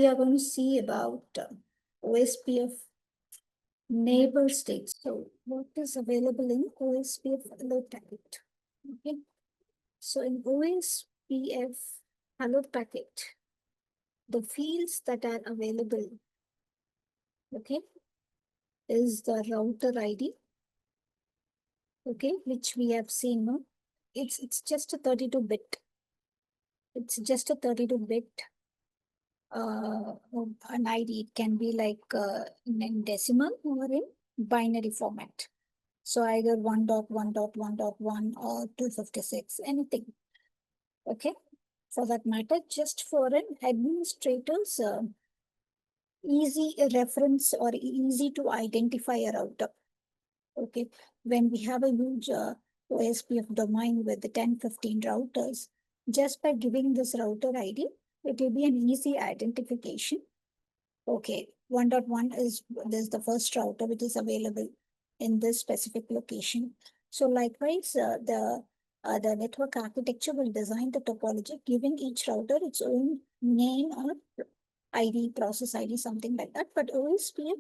we are going to see about OSPF neighbor states. So what is available in OSPF hello packet? Okay. So in OSPF hello packet, the fields that are available, okay, is the router ID, okay, which we have seen, no? It's just a 32-bit. It's just a 32-bit an ID. It can be like in decimal or in binary format. So either 1.1.1.1 or 256, anything. Okay. For that matter, just for an administrator's easy reference or easy to identify a router. Okay. When we have a huge OSPF domain with the 10, 15 routers, just by giving this router ID, it will be an easy identification. Okay, 1.1 is this the first router which is available in this specific location. So likewise, the network architecture will design the topology, giving each router its own name or ID, process ID, something like that. But OSPF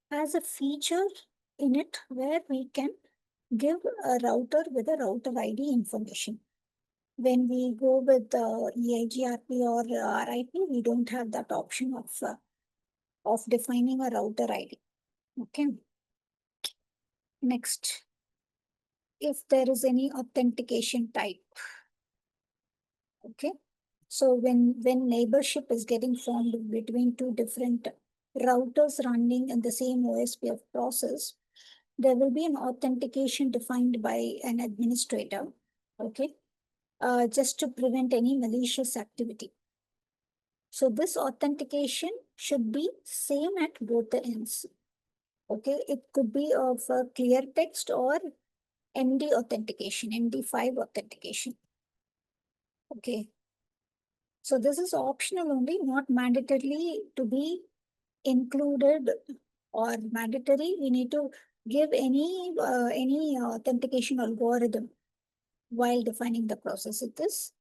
has a feature in it where we can give a router with a router ID information. When we go with EIGRP or RIP, we don't have that option of defining a router ID. Okay. Next, if there is any authentication type. Okay. So when neighborship is getting formed between two different routers running in the same OSPF process, there will be an authentication defined by an administrator. Okay. Just to prevent any malicious activity. So this authentication should be same at both the ends. Okay, it could be of clear text or MD authentication, MD5 authentication. Okay, so this is optional only, not mandatorily to be included or mandatory. We need to give any authentication algorithm while defining the process. It is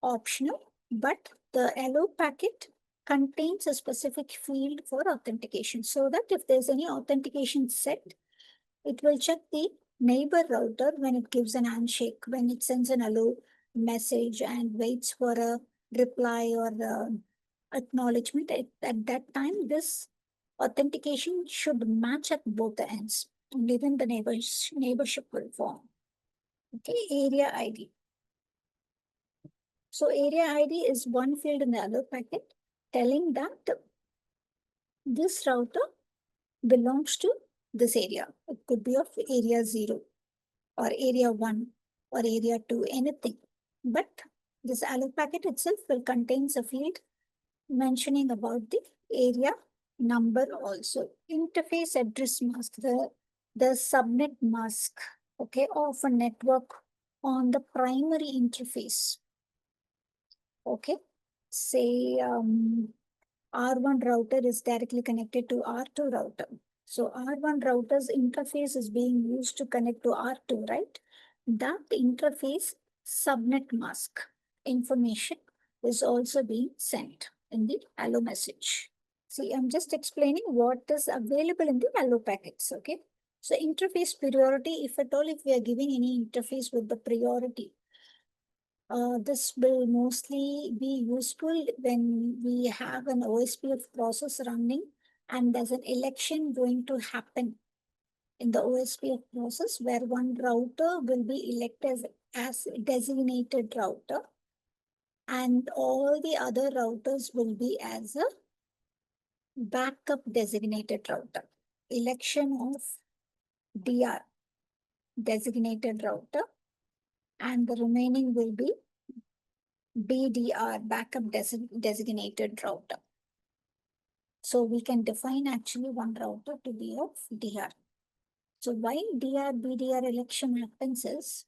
optional, but the allow packet contains a specific field for authentication so that if there's any authentication set, it will check the neighbor router when it gives an handshake, when it sends an allow message and waits for a reply or acknowledgement. At that time, this authentication should match at both the ends. Only then the neighborship will form. Okay, area ID. So area ID is one field in the allow packet telling that this router belongs to this area. It could be of area 0 or area 1 or area 2, anything. But this allow packet itself will contain a field mentioning about the area number also. Interface address mask, the subnet mask, okay, of a network on the primary interface. Okay, say R1 router is directly connected to R2 router. So R1 router's interface is being used to connect to R2, right? That interface subnet mask information is also being sent in the allow message. See, I'm just explaining what is available in the allow packets, okay? So interface priority, if at all, if we are giving any interface with the priority, this will mostly be useful when we have an OSPF process running and there's an election going to happen in the OSPF process where one router will be elected as designated router and all the other routers will be as a backup designated router. Election of DR, designated router, and the remaining will be BDR, backup designated router. So we can define actually one router to be of DR. So why DR, BDR election happens is,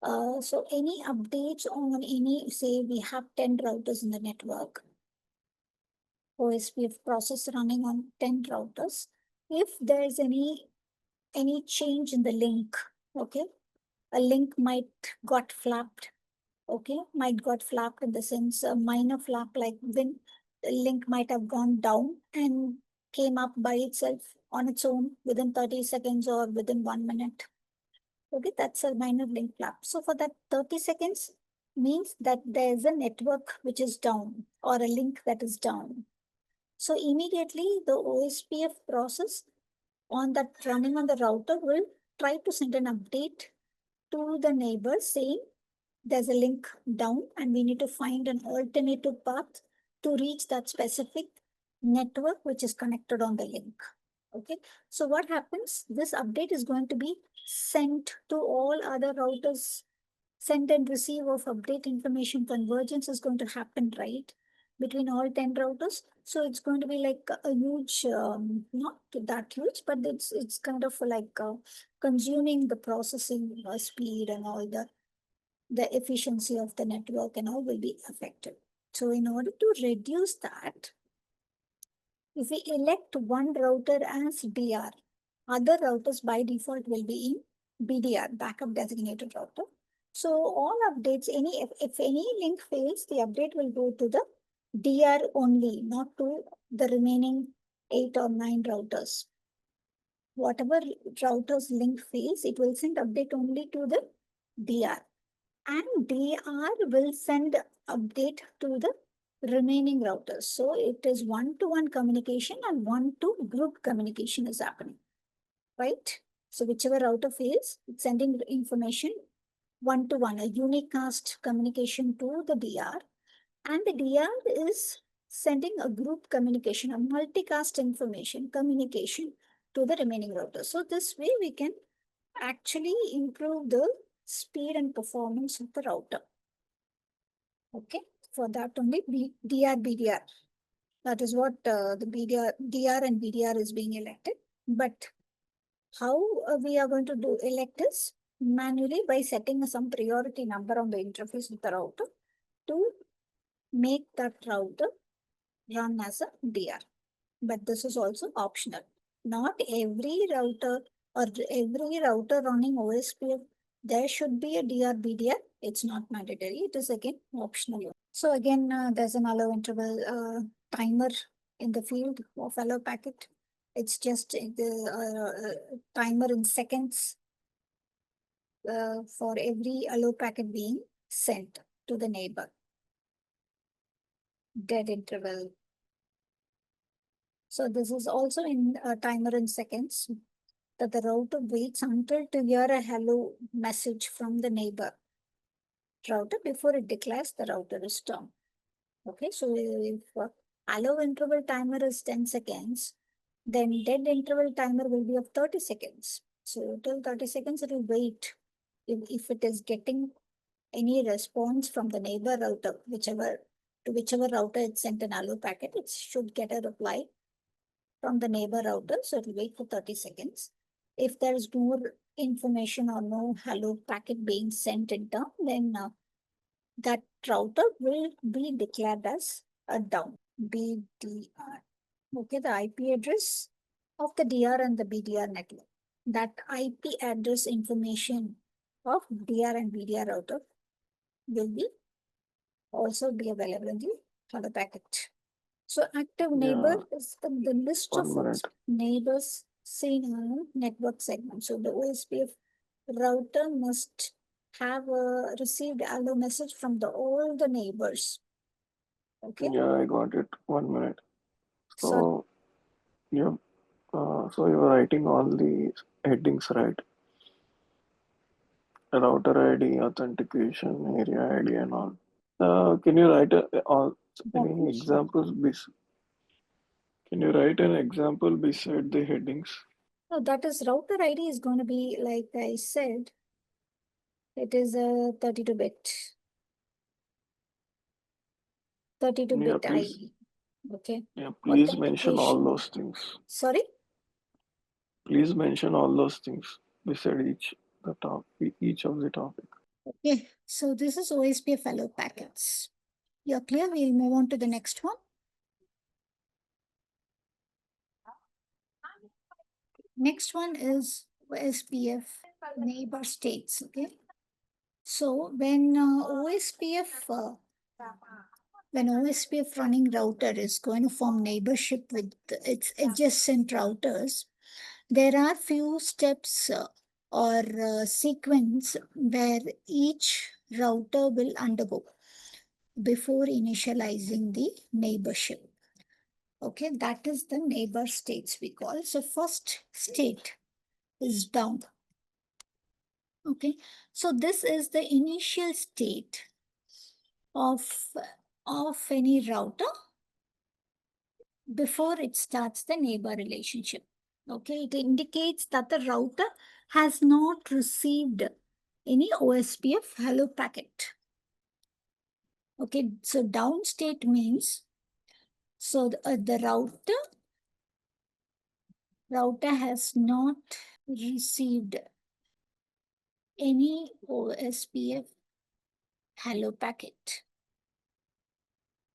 so any updates on any, say we have 10 routers in the network, OSPF process running on 10 routers. If there is any change in the link, okay, a link might got flapped, okay, might got flapped in the sense a minor flap, like when link might have gone down and came up by itself on its own within 30 seconds or within 1 minute. Okay, that's a minor link flap. So for that 30 seconds means that there's a network which is down or a link that is down. So immediately the OSPF process on that running on the router will try to send an update to the neighbor saying there's a link down and we need to find an alternative path to reach that specific network which is connected on the link. Okay, so what happens? This update is going to be sent to all other routers. Send and receive of update information convergence is going to happen, right? Between all 10 routers. So it's going to be like a huge, not that huge, but it's kind of like consuming the processing speed and all the efficiency of the network and all will be affected. So in order to reduce that, if we elect one router as DR, other routers by default will be in BDR, backup designated router. So all updates, if any link fails, the update will go to the DR only, not to the remaining 8 or 9 routers. Whatever router's link fails, it will send update only to the DR. And DR will send update to the remaining routers. So it is one-to-one communication and one-to-group communication is happening, right? So whichever router fails, it's sending information one-to-one, a unicast communication to the DR. And the DR is sending a group communication, a multicast information communication to the remaining routers. So this way we can actually improve the speed and performance of the router. Okay, for that only DR, BDR. That is what the DR and BDR is being elected. But how we are going to elect is manually by setting some priority number on the interface of the router to make that router run as a DR. But this is also optional. Not every router or every router running OSPF, there should be a DR, BDR. It's not mandatory. It is again optional. So again, there's an allow interval timer in the field of allow packet. It's just the timer in seconds for every allow packet being sent to the neighbor. Dead interval. So this is also in a timer in seconds that the router waits until to hear a hello message from the neighbor router before it declares the router is down. Okay, so if allow interval timer is 10 seconds, then dead interval timer will be of 30 seconds. So till 30 seconds, it will wait. If it is getting any response from the neighbor router, whichever router it sent an allow packet, it should get a reply from the neighbor router. So it will wait for 30 seconds. If there is more information or no hello packet being sent in turn, then that router will be declared as a down, BDR. Okay, the IP address of the DR and the BDR network. That IP address information of DR and BDR router will be also be available in the hello packet. So active neighbor is the list of neighbors seen on network segment. So the OSPF router must have received allo message from all the neighbors. Okay. Yeah, I got it. 1 minute. So, yeah. So you're writing all the headings, right? Router ID, authentication, area ID, and all. Can you write any examples? Can you write an example beside the headings? No, that is router ID is going to be, like I said, it is a 32-bit. 32-bit ID. Okay. Yeah, please mention all those things. Sorry? Please mention all those things beside each of the topic. Okay, so this is OSPF fellow packets. You're clear? We'll move on to the next one. Next one is OSPF neighbor states. Okay. So when OSPF when OSPF running router is going to form neighborship with its adjacent routers, there are few steps or sequence where each router will undergo before initializing the neighborship. Okay, that is the neighbor states we call. So first state is down. Okay, so this is the initial state of any router before it starts the neighbor relationship. Okay, it indicates that the router has not received any OSPF hello packet. Okay, so down state means the router has not received any OSPF hello packet.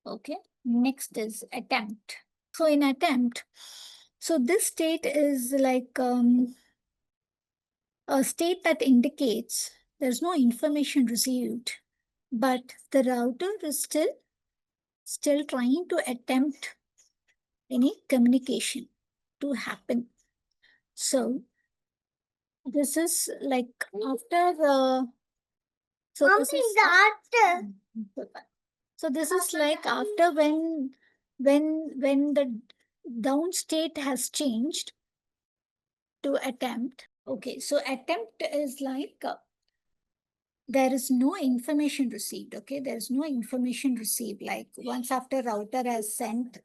Okay, next is attempt. So in attempt, so this state is like a state that indicates there's no information received, but the router is still trying to attempt any communication to happen. So this is like after so this is so this is like after when the down state has changed to attempt. Okay, so attempt is like there is no information received. Okay, there is no information received. Like once after router has sent,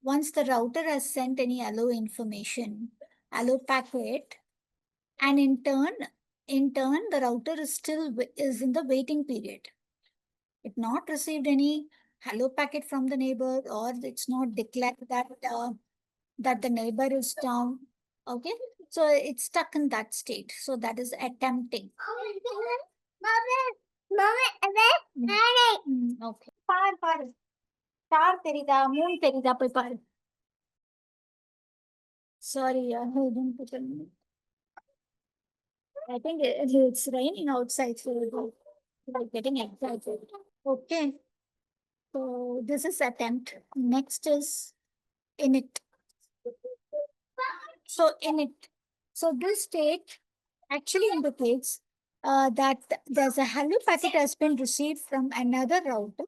once the router has sent any allo information, allo packet, and in turn, the router is still is in the waiting period. It not received any hello packet from the neighbor, or it's not declared that the neighbor is down. Okay, so it's stuck in that state. So that is attempting. Okay. பாரு star தெரியுதா Moon தெரியுதா போய் பாரு. Sorry, I didn't put it. I think it's raining outside, so like getting excited. Okay, so this is attempt. Next is init. So init. So this state actually indicates that there's a hello packet has been received from another router,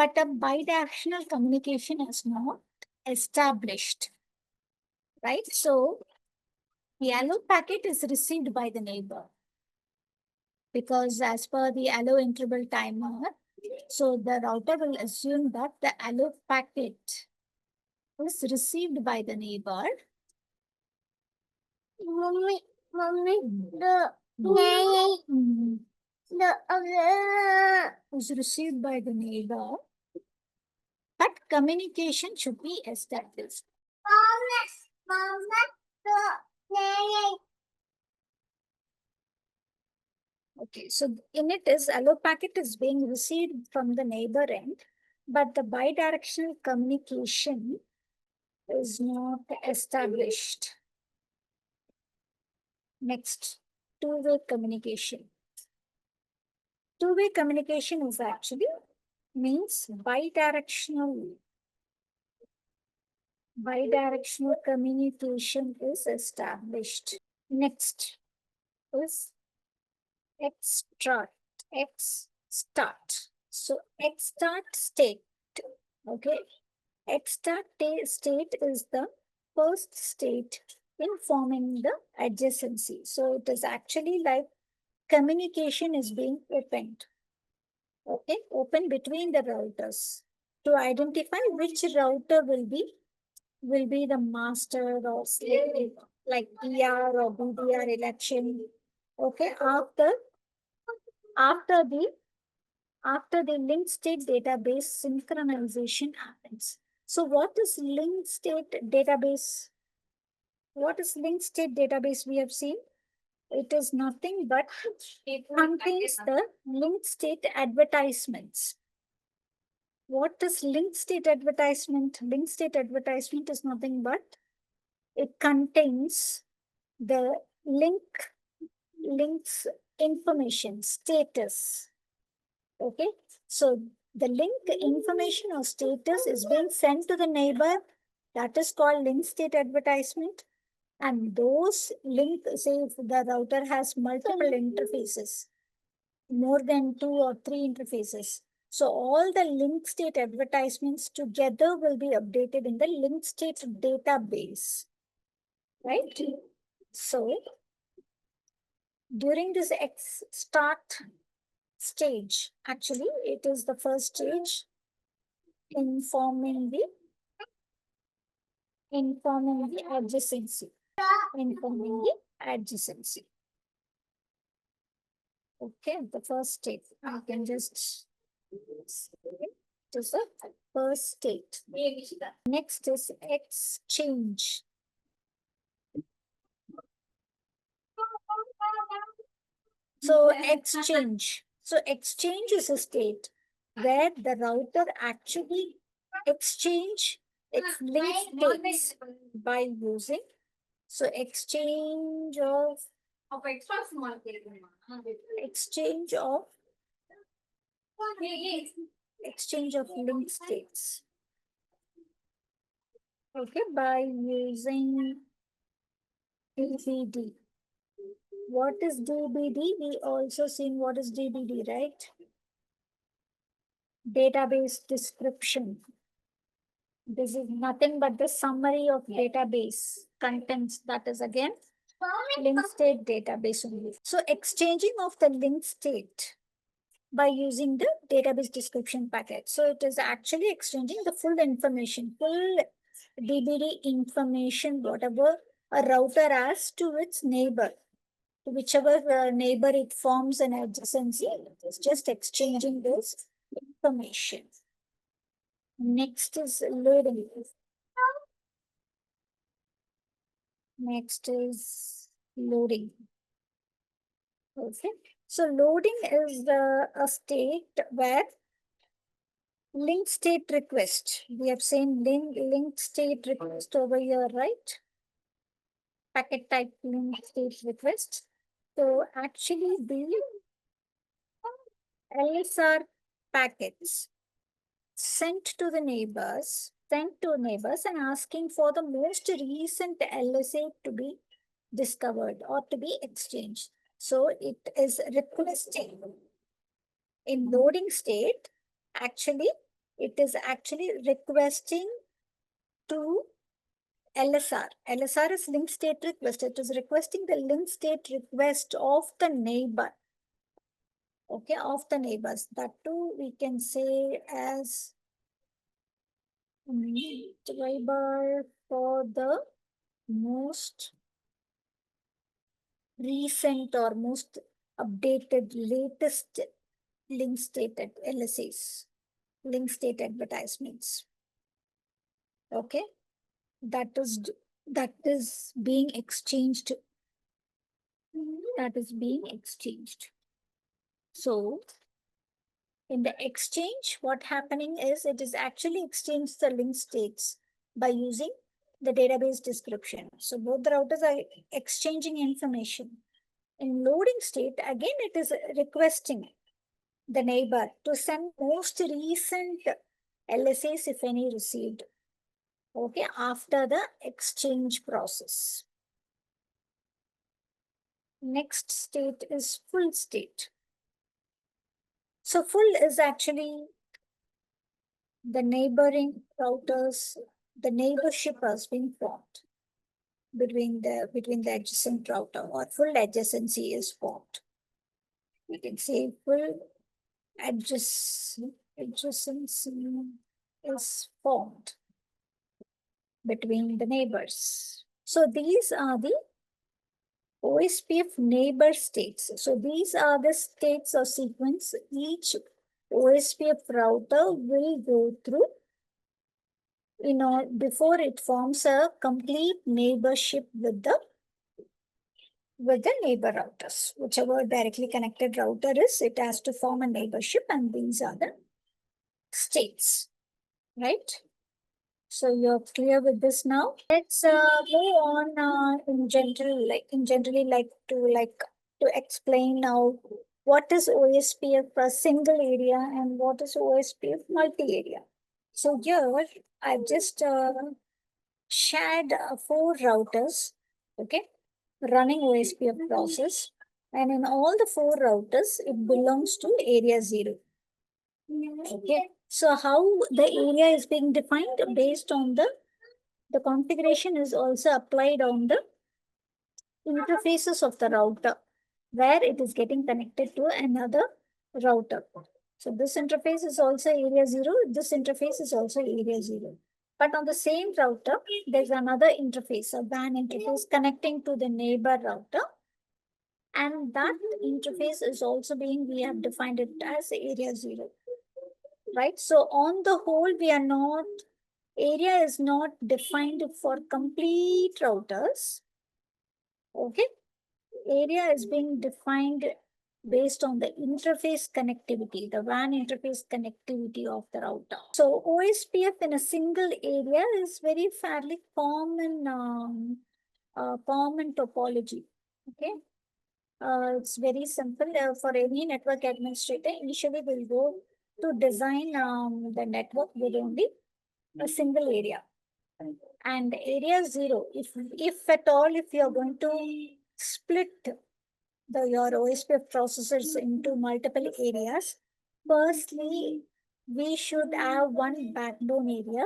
but a bidirectional communication is not established. Right? So the allo packet is received by the neighbor because as per the allo interval timer, so the router will assume that the allo packet is received by the neighbor. Mommy, is received by the neighbor, but communication should be established. Okay, so init is allo packet is being received from the neighbor end, but the bidirectional communication is not established. Next, two-way communication. Two-way communication is actually means bidirectional communication is established. Next is extract. So extract state. Okay. Extract state is the first state in forming the adjacency. So it is actually like communication is being opened. Okay, open between the routers to identify which router will be the master or slave, like DR or BDR election. Okay, after the link state database synchronization happens. So what is link state database? What is link state database we have seen? It is nothing but it contains the link state advertisements. What is link state advertisement? Link state advertisement is nothing but it contains the links information status. Okay, So the link information or status is being sent to the neighbor. That is called link state advertisement. And those link, say if the router has multiple interfaces, more than 2 or 3 interfaces. So all the link state advertisements together will be updated in the link state database, right? So during this start stage, actually it is the first stage informing the adjacency, informing the adjacency. Okay, the first state. I can just it is the first state. Next is exchange. So exchange is a state where the router actually exchange its link states by using. So exchange of link states. Okay, by using DBD. What is DBD? We also seen what is DBD, right? Database description. This is nothing but the summary of database contents. That is again link state database only. So exchanging of the link state by using the database description packet. So it is actually exchanging the full information, full DBD information, whatever a router has to its neighbor, to whichever neighbor it forms an adjacency. It's just exchanging this information. Next is loading. Next is loading. Okay. So loading is a state where link state request. We have seen link state request over here, right? Packet type link state request. So actually the LSR packets sent to neighbors and asking for the most recent LSA to be discovered or to be exchanged. So it is requesting in loading state, actually, it is actually requesting to LSR. LSR is link state request. It is requesting the link state request of the neighbor. Okay, of the neighbors. That too we can say as neighbor for the most recent or most updated latest link stated LSAs, link state advertisements. Okay, that is being exchanged. That is being exchanged. So in the exchange, what happening is it is actually exchanged the link states by using the database description. So both the routers are exchanging information. In loading state, again, it is requesting the neighbor to send most recent LSAs, if any, received. Okay, after the exchange process. Next state is full state. So full is actually the neighboring routers, the neighborship has been formed between the adjacent router, or full adjacency is formed. We can say full adjacency is formed between the neighbors. So these are the OSPF neighbor states. So these are the states or sequence each OSPF router will go through before it forms a complete neighborship with the neighbor routers. Whichever directly connected router is, it has to form a neighborship, and these are the states, right? So you're clear with this now. Let's move on in general, like to explain now what is OSPF a single area and what is OSPF multi-area. So here I've just shared 4 routers, okay, running OSPF process. And in all the 4 routers, it belongs to area 0. Okay, so how the area is being defined based on the configuration is also applied on the interfaces of the router, where it is getting connected to another router. So this interface is also area 0, this interface is also area 0. But on the same router, there's another interface, a WAN interface connecting to the neighbor router. And that interface is also being, we have defined it as area 0. Right? So on the whole, we are not, area is not defined for complete routers. Okay? Area is being defined based on the interface connectivity, the WAN interface connectivity of the router. So OSPF in a single area is very fairly common, common topology. Okay, it's very simple for any network administrator. Initially, we'll go to design the network with only a single area. And area 0, if at all, if you're going to split your OSPF processors into multiple areas, firstly, we should have one backbone area,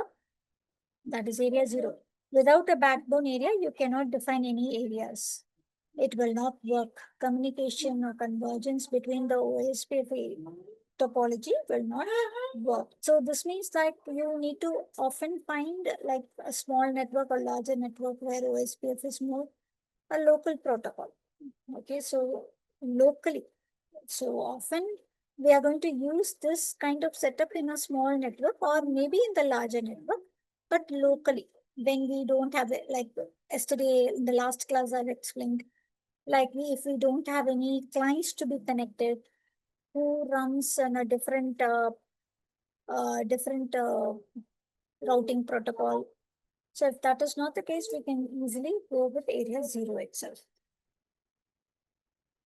that is area 0. Without a backbone area, you cannot define any areas. It will not work. Communication or convergence between the OSPF topology will not work. So this means that you need to often find like a small network or larger network where OSPF is more a local protocol. Okay, so locally. So often we are going to use this kind of setup in a small network or maybe in the larger network, but locally when we don't have it, like yesterday in the last class I've explained, like if we don't have any clients to be connected who runs on a different routing protocol. So if that is not the case, we can easily go with area 0 itself.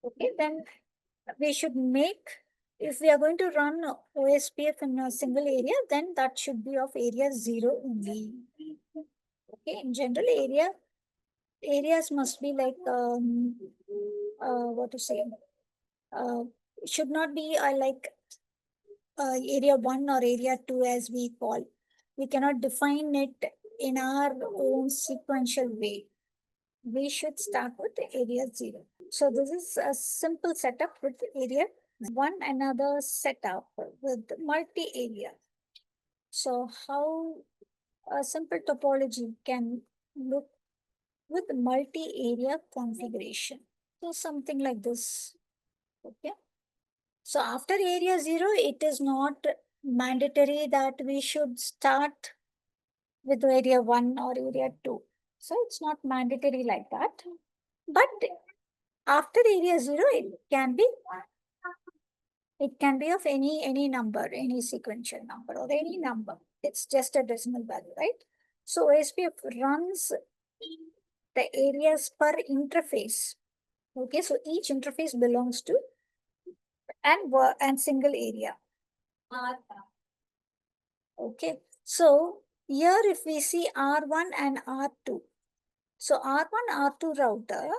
Okay, then we should make, if we are going to run OSPF in a single area, then that should be of area 0 only. Okay, in general, areas must be like, what to say, should not be like area 1 or area 2 as we call. We cannot define it in our own sequential way. We should start with area 0. So this is a simple setup with area 1, another setup with multi-area. So how a simple topology can look with multi-area configuration. So something like this. Okay. So after area 0, it is not mandatory that we should start with area 1 or area 2. So it's not mandatory like that. But after area 0, it can be of any number, any sequential number or any number. It's just a decimal value, right? So OSPF runs the areas per interface. Okay, so each interface belongs to and single area. Okay, so here if we see R1 and R2. So R1, R2 router,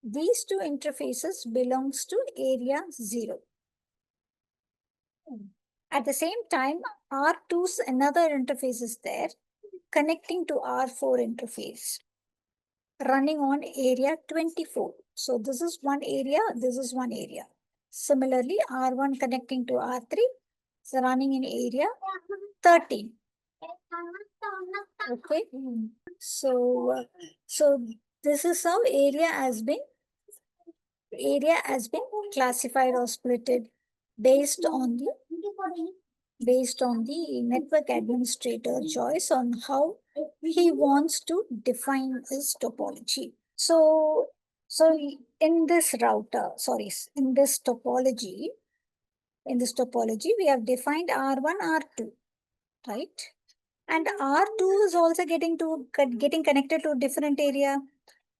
these two interfaces belongs to area 0. At the same time, R2's another interface is there connecting to R4 interface running on area 24. So this is one area, this is one area. Similarly, R1 connecting to R3 is running in area 13. Okay, so this is how area has been classified or splitted based on the network administrator choice on how he wants to define his topology. So in this topology, we have defined R1, R2, right? And R2 is also getting connected to a different area.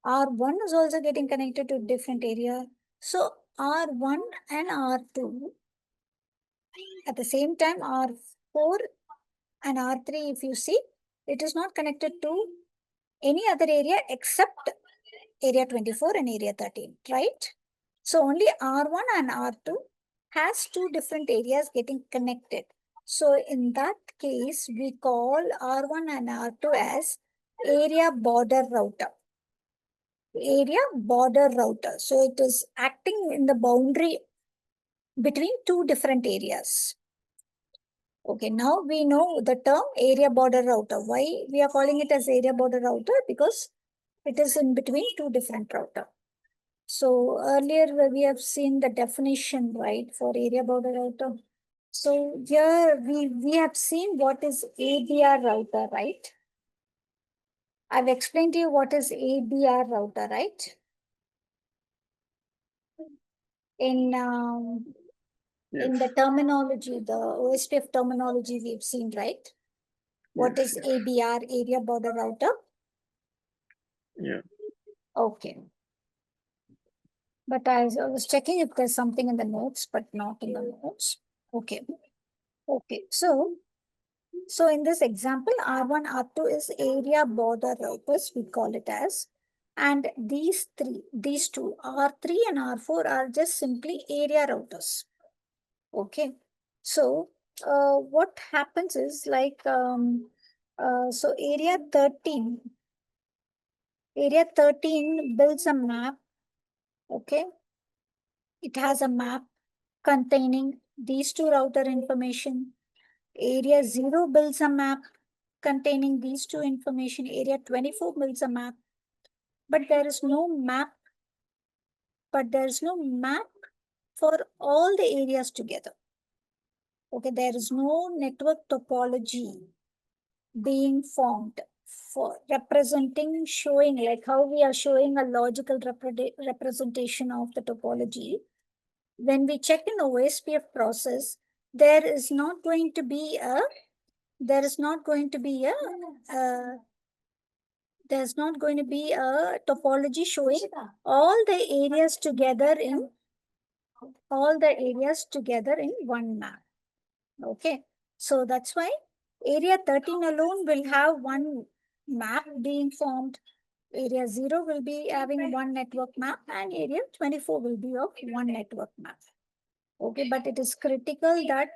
R1 is also getting connected to a different area. So R1 and R2, at the same time R4 and R3, if you see, it is not connected to any other area except area 24 and area 13, right? So only R1 and R2 has two different areas getting connected. So in that case, we call R1 and R2 as area border router. Area border router. So it is acting in the boundary between two different areas. Okay, now we know the term area border router. Why we are calling it as area border router? Because it is in between two different router. So earlier we have seen the definition, right, for area border router. So here we have seen what is ABR router, right? I've explained to you what is ABR router, right? In in the terminology, the OSPF terminology we've seen, right? What is ABR, area border router? Yeah. Okay. But I was checking if there's something in the notes, but not in the notes. Okay. Okay. So in this example, R1, R2 is area border routers, we call it as. And these two, R3 and R4 are just simply area routers. Okay. So what happens is like, so area 13 builds a map. Okay. It has a map containing these two router information. Area 0 builds a map containing these two information. Area 24 builds a map. But there is no map. For all the areas together. Okay, there is no network topology being formed for representing, showing, like how we are showing a logical representation of the topology. When we check in the OSPF process, there is not going to be a there's not going to be a topology showing all the areas together in one map. Okay, so that's why area 13 alone will have one map being formed. Area 0 will be having one network map, and area 24 will be of one network map. Okay, but it is critical that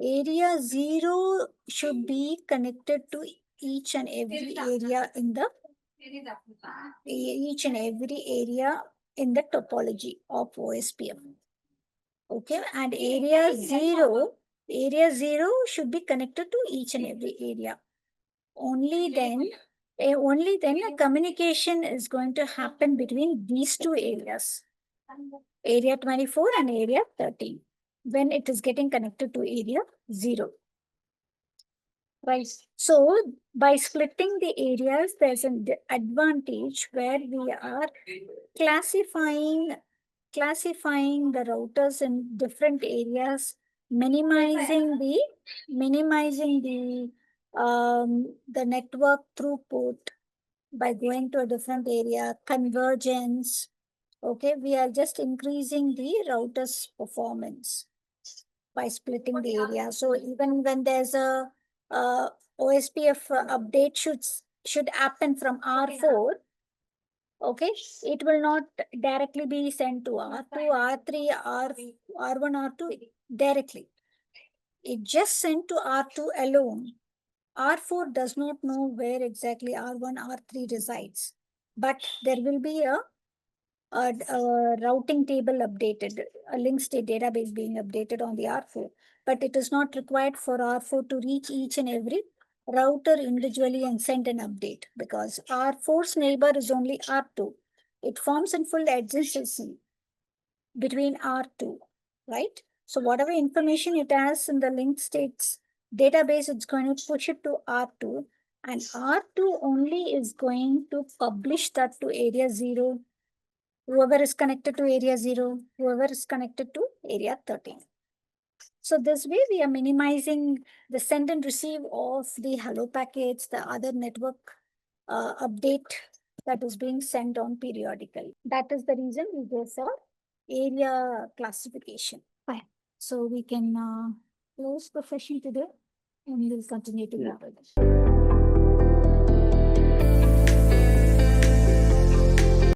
area 0 should be connected to each and every area in the topology of OSPF. Okay, and area 0 should be connected to each and every area. Only then a communication is going to happen between these two areas, area 24 and area 13, when it is getting connected to area 0. Right. So by splitting the areas, there's an advantage where we are classifying the routers in different areas, minimizing the network throughput by going to a different area, convergence. Okay, we are just increasing the router's performance by splitting the area. So even when there's a OSPF update should happen from R4, okay, it will not directly be sent to R2, R3, R1, R2 directly. It just sent to R2 alone. R4 does not know where exactly R1, R3 resides, but there will be a routing table updated, a link state database being updated on the R4, but it is not required for R4 to reach each and every router individually and send an update, because R4's neighbor is only R2. It forms in full adjacency between R2, right? So whatever information it has in the link states database, it's going to push it to R2, and R2 only is going to publish that to area 0, whoever is connected to area 0, whoever is connected to area 13. So this way we are minimizing the send and receive of the hello packets, the other network update that is being sent on periodically. That is the reason we go for area classification. Fine. So we can close the session today and we'll continue tomorrow.